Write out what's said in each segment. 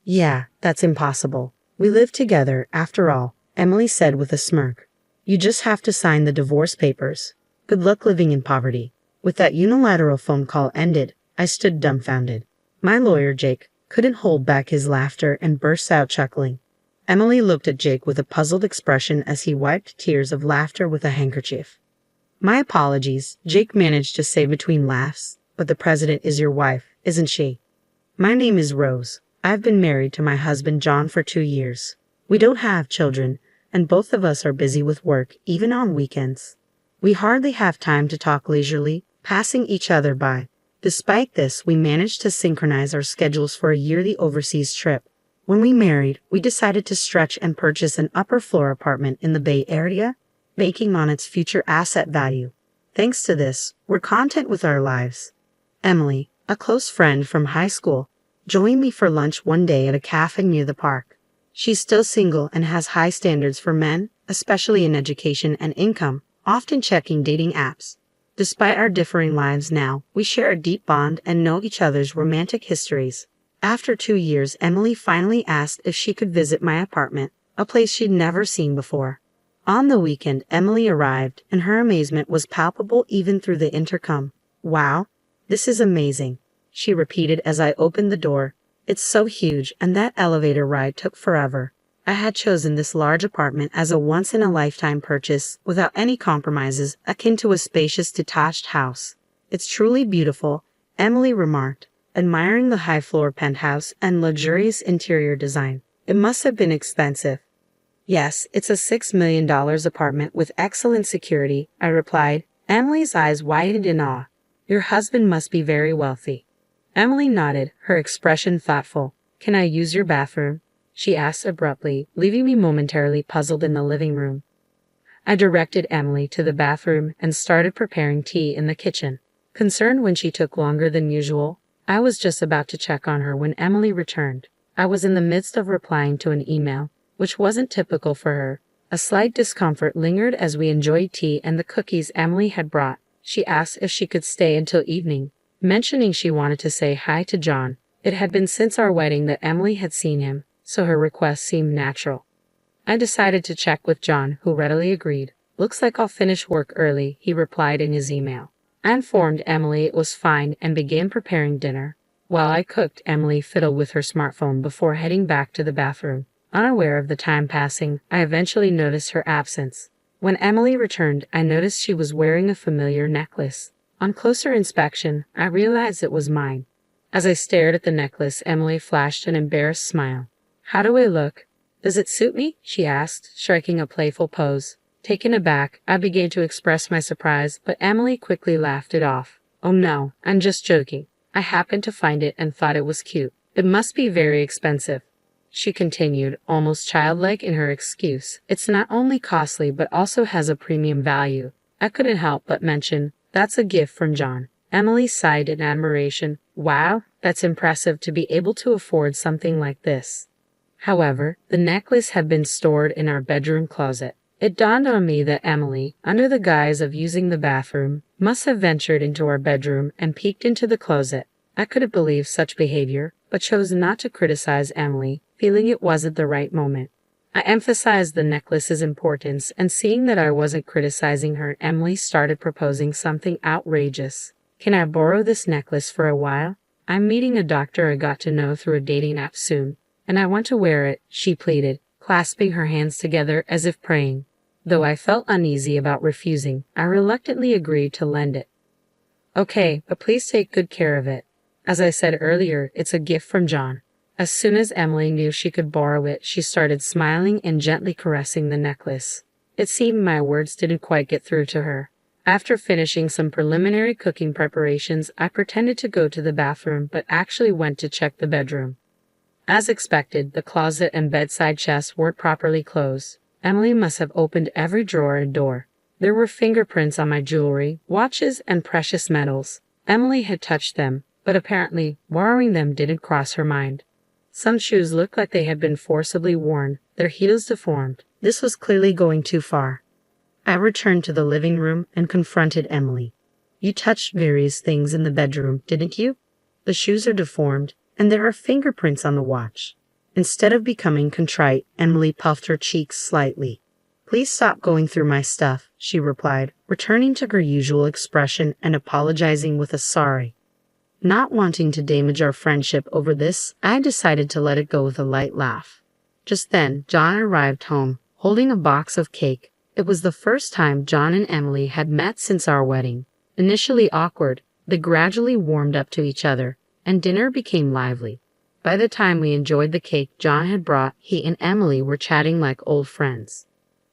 Yeah, that's impossible. We live together, after all, Emily said with a smirk. You just have to sign the divorce papers. Good luck living in poverty. With that unilateral phone call ended, I stood dumbfounded. My lawyer, Jake, couldn't hold back his laughter and burst out chuckling. Emily looked at Jake with a puzzled expression as he wiped tears of laughter with a handkerchief. My apologies, Jake managed to say between laughs, but the president is your wife, isn't she? My name is Rose. I've been married to my husband John for 2 years. We don't have children, and both of us are busy with work, even on weekends. We hardly have time to talk leisurely, passing each other by. Despite this, we managed to synchronize our schedules for a yearly overseas trip. When we married, we decided to stretch and purchase an upper-floor apartment in the Bay Area, banking on its future asset value. Thanks to this, we're content with our lives. Emily, a close friend from high school, joined me for lunch one day at a cafe near the park. She's still single and has high standards for men, especially in education and income, often checking dating apps. Despite our differing lives now, we share a deep bond and know each other's romantic histories. After 2 years, Emily finally asked if she could visit my apartment, a place she'd never seen before. On the weekend, Emily arrived, and her amazement was palpable even through the intercom. Wow, this is amazing, she repeated as I opened the door. It's so huge, and that elevator ride took forever. I had chosen this large apartment as a once-in-a-lifetime purchase without any compromises, akin to a spacious detached house. It's truly beautiful, Emily remarked, admiring the high-floor penthouse and luxurious interior design. It must have been expensive. Yes, it's a $6 million apartment with excellent security, I replied. Emily's eyes widened in awe. Your husband must be very wealthy. Emily nodded, her expression thoughtful. Can I use your bathroom? She asked abruptly, leaving me momentarily puzzled in the living room. I directed Emily to the bathroom and started preparing tea in the kitchen. Concerned when she took longer than usual, I was just about to check on her when Emily returned. I was in the midst of replying to an email, which wasn't typical for her. A slight discomfort lingered as we enjoyed tea and the cookies Emily had brought. She asked if she could stay until evening, mentioning she wanted to say hi to John. It had been since our wedding that Emily had seen him, so her request seemed natural. I decided to check with John, who readily agreed. Looks like I'll finish work early, he replied in his email. I informed Emily it was fine and began preparing dinner. While I cooked, Emily fiddled with her smartphone before heading back to the bathroom. Unaware of the time passing, I eventually noticed her absence. When Emily returned, I noticed she was wearing a familiar necklace. On closer inspection, I realized it was mine. As I stared at the necklace, Emily flashed an embarrassed smile. How do I look? Does it suit me? She asked, striking a playful pose. Taken aback, I began to express my surprise, but Emily quickly laughed it off. Oh no, I'm just joking. I happened to find it and thought it was cute. It must be very expensive, she continued, almost childlike in her excuse. It's not only costly but also has a premium value. I couldn't help but mention, that's a gift from John. Emily sighed in admiration. Wow, that's impressive to be able to afford something like this. However, the necklace had been stored in our bedroom closet. It dawned on me that Emily, under the guise of using the bathroom, must have ventured into our bedroom and peeked into the closet. I couldn't believe such behavior, but chose not to criticize Emily, feeling it wasn't the right moment. I emphasized the necklace's importance, and seeing that I wasn't criticizing her, Emily started proposing something outrageous. Can I borrow this necklace for a while? I'm meeting a doctor I got to know through a dating app soon, and I want to wear it, she pleaded, clasping her hands together as if praying. Though I felt uneasy about refusing, I reluctantly agreed to lend it. Okay, but please take good care of it. As I said earlier, it's a gift from John. As soon as Emily knew she could borrow it, she started smiling and gently caressing the necklace. It seemed my words didn't quite get through to her. After finishing some preliminary cooking preparations, I pretended to go to the bathroom but actually went to check the bedroom. As expected, the closet and bedside chests weren't properly closed. Emily must have opened every drawer and door. There were fingerprints on my jewelry, watches, and precious metals. Emily had touched them, but apparently borrowing them didn't cross her mind. Some shoes looked like they had been forcibly worn, their heels deformed. This was clearly going too far. I returned to the living room and confronted Emily. You touched various things in the bedroom, didn't you? The shoes are deformed, and there are fingerprints on the watch. Instead of becoming contrite, Emily puffed her cheeks slightly. Please stop going through my stuff, she replied, returning to her usual expression and apologizing with a sorry. Not wanting to damage our friendship over this, I decided to let it go with a light laugh. Just then, John arrived home, holding a box of cake. It was the first time John and Emily had met since our wedding. Initially awkward, they gradually warmed up to each other, and dinner became lively. By the time we enjoyed the cake John had brought, he and Emily were chatting like old friends.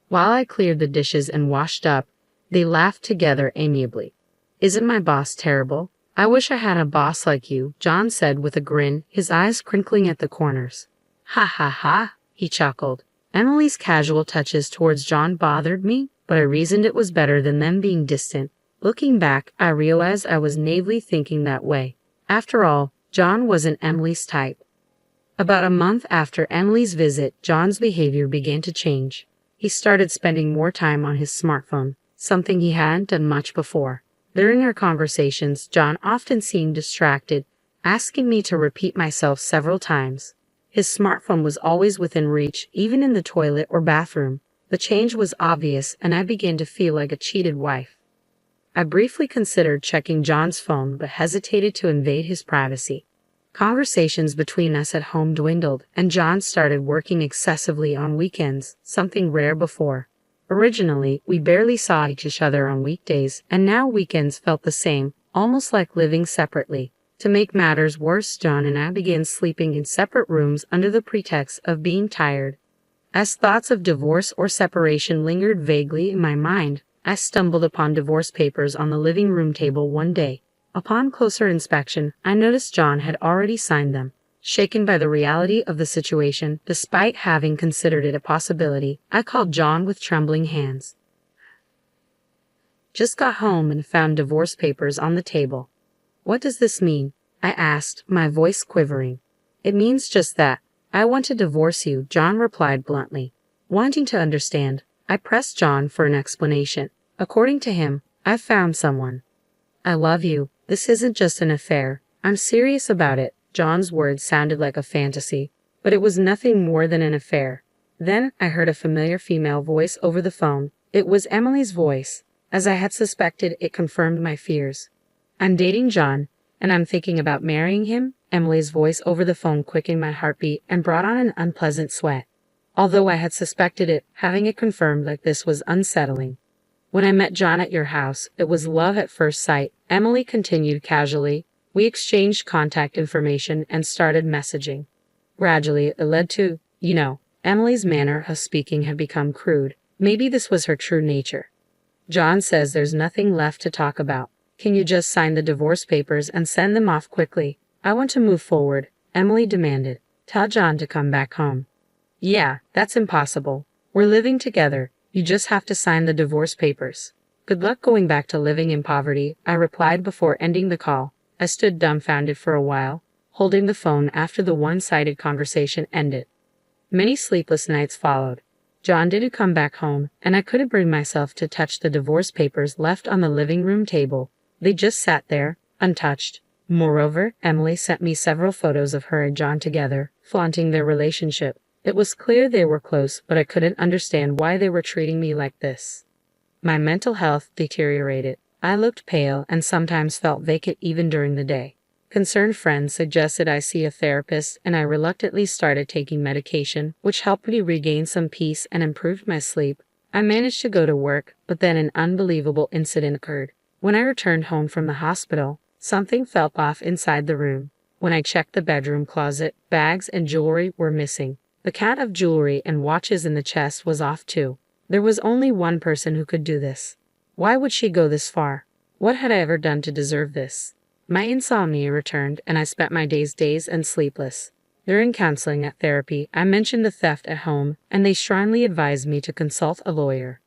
While I cleared the dishes and washed up, they laughed together amiably. Isn't my boss terrible? I wish I had a boss like you, John said with a grin, his eyes crinkling at the corners. Ha ha ha, he chuckled. Emily's casual touches towards John bothered me, but I reasoned it was better than them being distant. Looking back, I realized I was naively thinking that way. After all, John wasn't Emily's type. About a month after Emily's visit, John's behavior began to change. He started spending more time on his smartphone, something he hadn't done much before. During our conversations, John often seemed distracted, asking me to repeat myself several times. His smartphone was always within reach, even in the toilet or bathroom. The change was obvious, and I began to feel like a cheated wife. I briefly considered checking John's phone, but hesitated to invade his privacy. Conversations between us at home dwindled, and John started working excessively on weekends, something rare before. Originally, we barely saw each other on weekdays, and now weekends felt the same, almost like living separately. To make matters worse, John and I began sleeping in separate rooms under the pretext of being tired. As thoughts of divorce or separation lingered vaguely in my mind, I stumbled upon divorce papers on the living room table one day. Upon closer inspection, I noticed John had already signed them. Shaken by the reality of the situation, despite having considered it a possibility, I called John with trembling hands. Just got home and found divorce papers on the table. What does this mean? I asked, my voice quivering. It means just that. I want to divorce you, John replied bluntly. Wanting to understand, I pressed John for an explanation. According to him, I've found someone. I love you. This isn't just an affair. I'm serious about it. John's words sounded like a fantasy, but it was nothing more than an affair. Then I heard a familiar female voice over the phone. It was Emily's voice. As I had suspected, it confirmed my fears. I'm dating John, and I'm thinking about marrying him. Emily's voice over the phone quickened my heartbeat and brought on an unpleasant sweat. Although I had suspected it, having it confirmed like this was unsettling. When I met John at your house, it was love at first sight, Emily continued casually. We exchanged contact information and started messaging. Gradually, it led to, Emily's manner of speaking had become crude. Maybe this was her true nature. John says there's nothing left to talk about. Can you just sign the divorce papers and send them off quickly? I want to move forward, Emily demanded. Tell John to come back home. Yeah, that's impossible. We're living together. You just have to sign the divorce papers. Good luck going back to living in poverty, I replied before ending the call. I stood dumbfounded for a while, holding the phone after the one-sided conversation ended. Many sleepless nights followed. John didn't come back home, and I couldn't bring myself to touch the divorce papers left on the living room table. They just sat there, untouched. Moreover, Emily sent me several photos of her and John together, flaunting their relationship. It was clear they were close, but I couldn't understand why they were treating me like this. My mental health deteriorated. I looked pale and sometimes felt vacant even during the day. Concerned friends suggested I see a therapist, and I reluctantly started taking medication, which helped me regain some peace and improved my sleep. I managed to go to work, but then an unbelievable incident occurred. When I returned home from the hospital, something felt off inside the room. When I checked the bedroom closet, bags and jewelry were missing. The count of jewelry and watches in the chest was off too. There was only one person who could do this. Why would she go this far? What had I ever done to deserve this? My insomnia returned, and I spent my days dazed and sleepless. During counseling at therapy, I mentioned the theft at home, and they strongly advised me to consult a lawyer.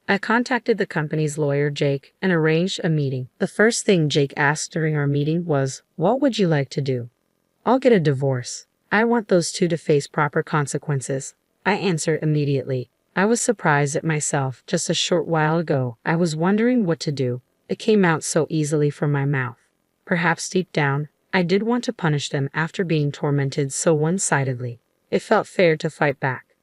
I contacted the company's lawyer, Jake, and arranged a meeting. The first thing Jake asked during our meeting was, "What would you like to do?" "I'll get a divorce. I want those two to face proper consequences," I answered immediately. I was surprised at myself. Just a short while ago, I was wondering what to do. It came out so easily from my mouth. Perhaps deep down, I did want to punish them after being tormented so one-sidedly. It felt fair to fight back.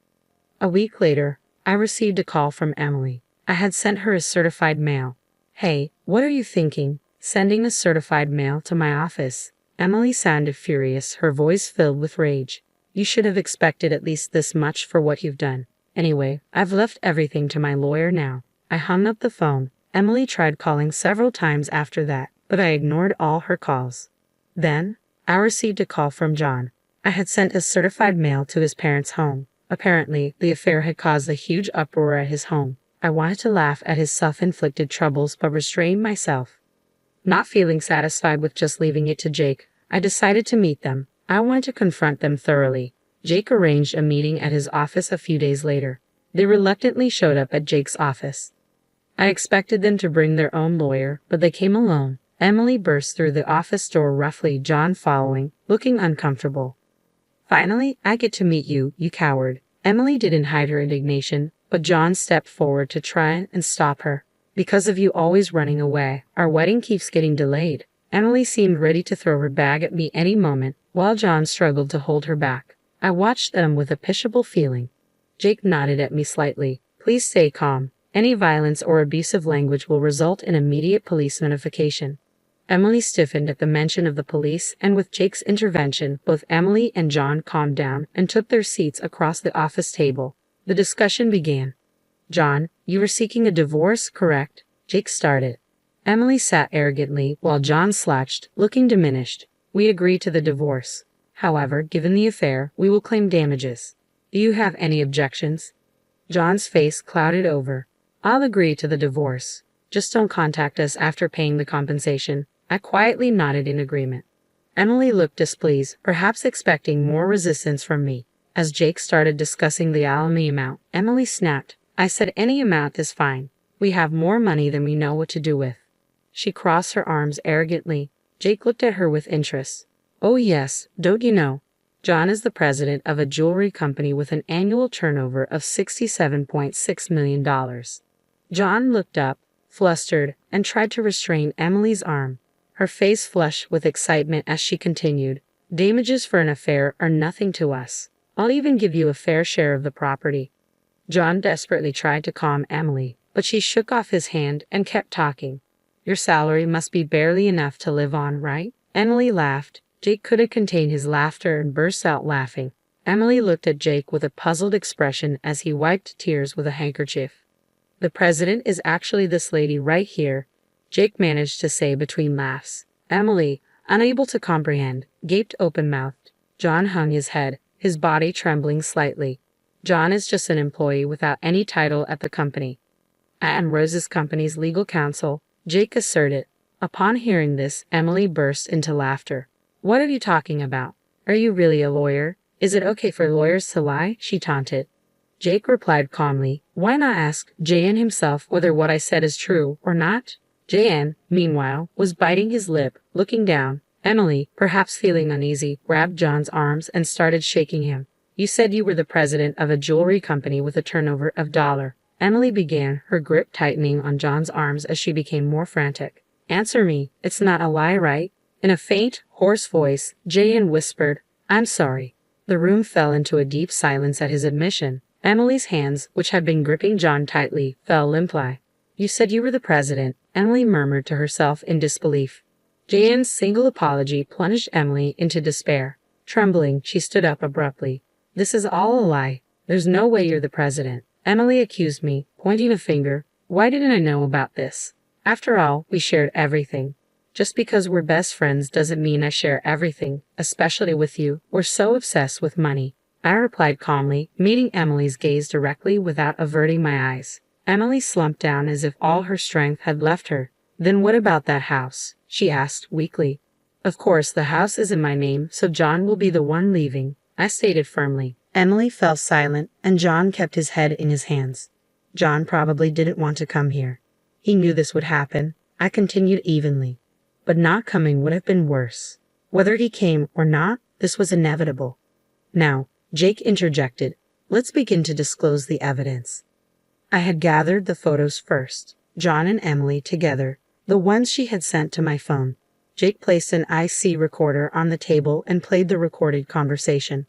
A week later, I received a call from Emily. I had sent her a certified mail. "Hey, what are you thinking? Sending a certified mail to my office?" Emily sounded furious, her voice filled with rage. "You should have expected at least this much for what you've done. Anyway, I've left everything to my lawyer now." I hung up the phone. Emily tried calling several times after that, but I ignored all her calls. Then, I received a call from John. I had sent a certified mail to his parents' home. Apparently, the affair had caused a huge uproar at his home. I wanted to laugh at his self-inflicted troubles but restrained myself. Not feeling satisfied with just leaving it to Jake, I decided to meet them. I wanted to confront them thoroughly. Jake arranged a meeting at his office a few days later. They reluctantly showed up at Jake's office. I expected them to bring their own lawyer, but they came alone. Emily burst through the office door roughly, John following, looking uncomfortable. "Finally, I get to meet you, you coward." Emily didn't hide her indignation, but John stepped forward to try and stop her. "Because of you always running away, our wedding keeps getting delayed." Emily seemed ready to throw her bag at me any moment, while John struggled to hold her back. I watched them with a pitiable feeling. Jake nodded at me slightly. "Please stay calm. Any violence or abusive language will result in immediate police notification." Emily stiffened at the mention of the police, and with Jake's intervention, both Emily and John calmed down and took their seats across the office table. The discussion began. "John, you were seeking a divorce, correct?" Jake started. Emily sat arrogantly while John slouched, looking diminished. "We agree to the divorce. However, given the affair, we will claim damages. Do you have any objections?" John's face clouded over. "I'll agree to the divorce. Just don't contact us after paying the compensation." I quietly nodded in agreement. Emily looked displeased, perhaps expecting more resistance from me. As Jake started discussing the alimony amount, Emily snapped. "I said any amount is fine. We have more money than we know what to do with." She crossed her arms arrogantly. Jake looked at her with interest. "Oh yes, don't you know? John is the president of a jewelry company with an annual turnover of $67.6 million. John looked up, flustered, and tried to restrain Emily's arm. Her face flushed with excitement as she continued. "Damages for an affair are nothing to us. I'll even give you a fair share of the property." John desperately tried to calm Emily, but she shook off his hand and kept talking. "Your salary must be barely enough to live on, right?" Emily laughed. Jake couldn't contain his laughter and burst out laughing. Emily looked at Jake with a puzzled expression as he wiped tears with a handkerchief. "The president is actually this lady right here," Jake managed to say between laughs. Emily, unable to comprehend, gaped open-mouthed. John hung his head, his body trembling slightly. "John is just an employee without any title at the company. I am Rose's company's legal counsel," Jake asserted. Upon hearing this, Emily burst into laughter. "What are you talking about? Are you really a lawyer? Is it okay for lawyers to lie?" she taunted. Jake replied calmly, "Why not ask J.N. himself whether what I said is true or not?" J.N., meanwhile, was biting his lip, looking down. Emily, perhaps feeling uneasy, grabbed John's arms and started shaking him. "You said you were the president of a jewelry company with a turnover of $. Emily began, her grip tightening on John's arms as she became more frantic. "Answer me, it's not a lie, right?" In a faint, hoarse voice, J.N. whispered, "I'm sorry." The room fell into a deep silence at his admission. Emily's hands, which had been gripping John tightly, fell limply. "You said you were the president," Emily murmured to herself in disbelief. J.N.'s single apology plunged Emily into despair. Trembling, she stood up abruptly. "This is all a lie. There's no way you're the president." Emily accused me, pointing a finger. "Why didn't I know about this? After all, we shared everything. Just because we're best friends doesn't mean I share everything, especially with you. We're so obsessed with money." I replied calmly, meeting Emily's gaze directly without averting my eyes. Emily slumped down as if all her strength had left her. "Then what about that house?" she asked weakly. "Of course, the house is in my name, so John will be the one leaving," I stated firmly. Emily fell silent, and John kept his head in his hands. "John probably didn't want to come here. He knew this would happen," I continued evenly. "But not coming would have been worse. Whether he came or not, this was inevitable." "Now," Jake interjected, "let's begin to disclose the evidence." I had gathered the photos first, John and Emily together, the ones she had sent to my phone. Jake placed an IC recorder on the table and played the recorded conversation.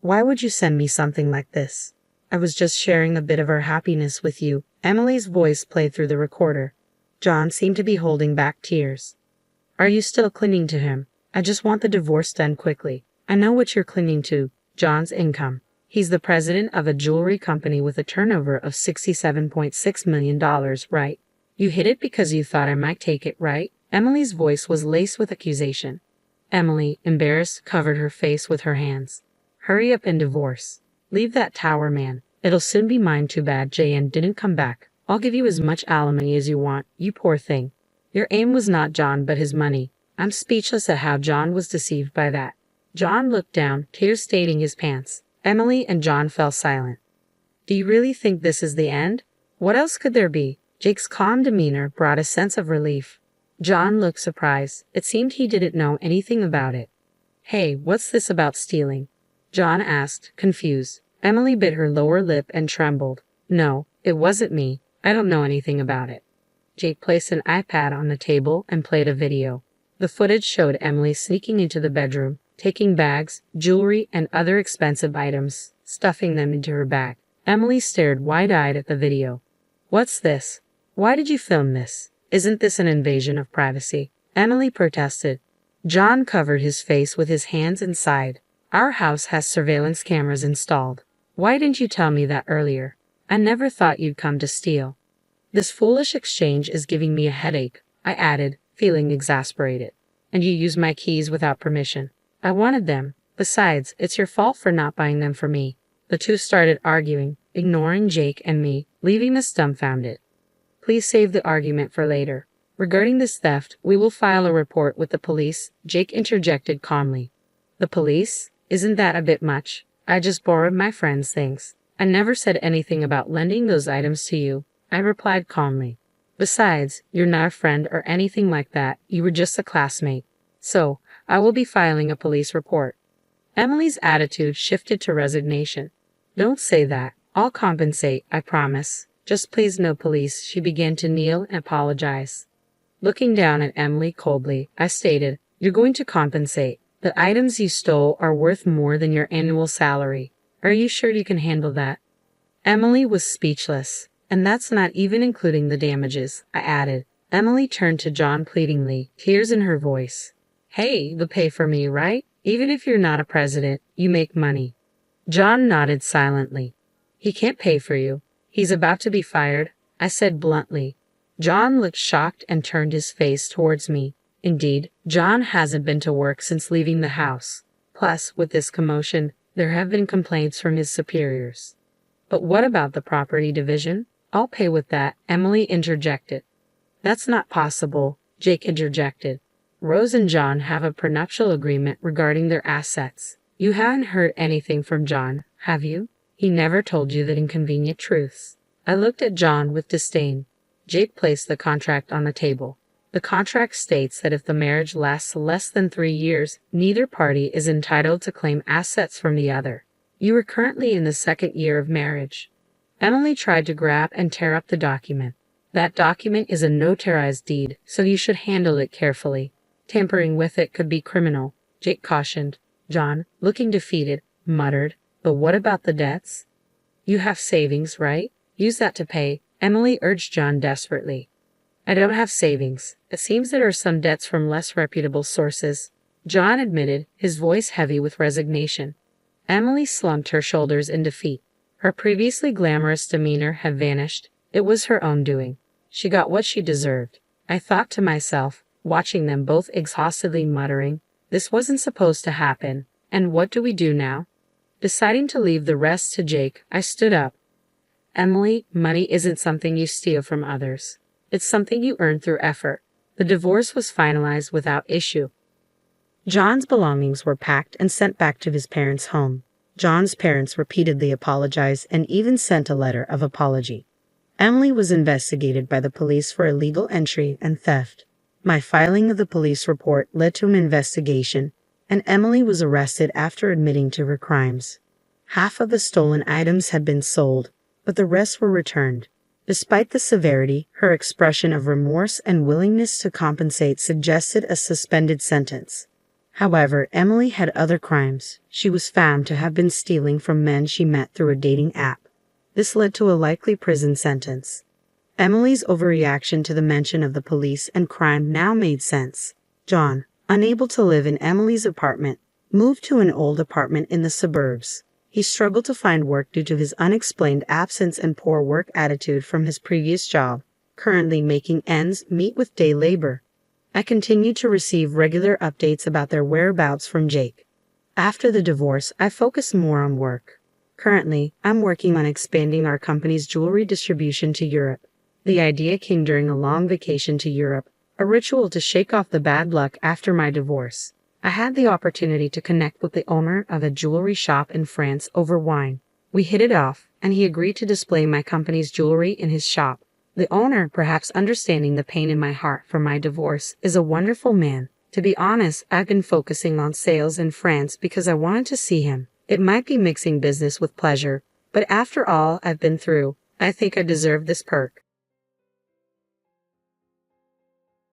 Why would you send me something like this? I was just sharing a bit of our happiness with you. Emily's voice played through the recorder. John seemed to be holding back tears. Are you still clinging to him? I just want the divorce done quickly. I know what you're clinging to, John's income. He's the president of a jewelry company with a turnover of $67.6 million, right? You hid it because you thought I might take it, right? Emily's voice was laced with accusation. Emily, embarrassed, covered her face with her hands. Hurry up and divorce. Leave that tower, man. It'll soon be mine. Too bad J.N. didn't come back. I'll give you as much alimony as you want, you poor thing. Your aim was not John but his money. I'm speechless at how John was deceived by that. John looked down, tears staining his pants. Emily and John fell silent. Do you really think this is the end? What else could there be? Jake's calm demeanor brought a sense of relief. John looked surprised. It seemed he didn't know anything about it. Hey, what's this about stealing? John asked, confused. Emily bit her lower lip and trembled. No, it wasn't me. I don't know anything about it. Jake placed an iPad on the table and played a video. The footage showed Emily sneaking into the bedroom, taking bags, jewelry, and other expensive items, stuffing them into her bag. Emily stared wide-eyed at the video. What's this? Why did you film this? Isn't this an invasion of privacy? Emily protested. John covered his face with his hands and sighed. Our house has surveillance cameras installed. Why didn't you tell me that earlier? I never thought you'd come to steal. This foolish exchange is giving me a headache, I added, feeling exasperated. And you used my keys without permission. I wanted them. Besides, it's your fault for not buying them for me. The two started arguing, ignoring Jake and me, leaving us dumbfounded. Please save the argument for later. Regarding this theft, we will file a report with the police, Jake interjected calmly. The police? Isn't that a bit much? I just borrowed my friend's things. I never said anything about lending those items to you, I replied calmly. Besides, you're not a friend or anything like that, you were just a classmate. So, I will be filing a police report. Emily's attitude shifted to resignation. Don't say that. I'll compensate, I promise. Just please no police. She began to kneel and apologize. Looking down at Emily coldly, I stated, You're going to compensate. The items you stole are worth more than your annual salary. Are you sure you can handle that? Emily was speechless. And that's not even including the damages, I added. Emily turned to John pleadingly, tears in her voice. Hey, you'll pay for me, right? Even if you're not a president, you make money. John nodded silently. He can't pay for you. He's about to be fired, I said bluntly. John looked shocked and turned his face towards me. Indeed, John hasn't been to work since leaving the house. Plus, with this commotion, there have been complaints from his superiors. But what about the property division? I'll pay with that, Emily interjected. That's not possible, Jake interjected. Rose and John have a prenuptial agreement regarding their assets. You haven't heard anything from John, have you? He never told you the inconvenient truths. I looked at John with disdain. Jake placed the contract on the table. The contract states that if the marriage lasts less than 3 years, neither party is entitled to claim assets from the other. You are currently in the 2nd year of marriage. Emily tried to grab and tear up the document. That document is a notarized deed, so you should handle it carefully. Tampering with it could be criminal, Jake cautioned. John, looking defeated, muttered, But what about the debts? You have savings, right? Use that to pay, Emily urged John desperately. I don't have savings. It seems there are some debts from less reputable sources, John admitted, his voice heavy with resignation. Emily slumped her shoulders in defeat. Her previously glamorous demeanor had vanished. It was her own doing. She got what she deserved. I thought to myself, watching them both exhaustedly muttering, this wasn't supposed to happen, and what do we do now? Deciding to leave the rest to Jake, I stood up. Emily, money isn't something you steal from others. It's something you earn through effort. The divorce was finalized without issue. John's belongings were packed and sent back to his parents' home. John's parents repeatedly apologized and even sent a letter of apology. Emily was investigated by the police for illegal entry and theft. My filing of the police report led to an investigation, and Emily was arrested after admitting to her crimes. Half of the stolen items had been sold, but the rest were returned. Despite the severity, her expression of remorse and willingness to compensate suggested a suspended sentence. However, Emily had other crimes. She was found to have been stealing from men she met through a dating app. This led to a likely prison sentence. Emily's overreaction to the mention of the police and crime now made sense. John, unable to live in Emily's apartment, moved to an old apartment in the suburbs. He struggled to find work due to his unexplained absence and poor work attitude from his previous job, currently making ends meet with day labor. I continued to receive regular updates about their whereabouts from Jake. After the divorce, I focused more on work. Currently, I'm working on expanding our company's jewelry distribution to Europe. The idea came during a long vacation to Europe, a ritual to shake off the bad luck after my divorce. I had the opportunity to connect with the owner of a jewelry shop in France over wine. We hit it off, and he agreed to display my company's jewelry in his shop. The owner, perhaps understanding the pain in my heart for my divorce, is a wonderful man. To be honest, I've been focusing on sales in France because I wanted to see him. It might be mixing business with pleasure, but after all I've been through, I think I deserve this perk.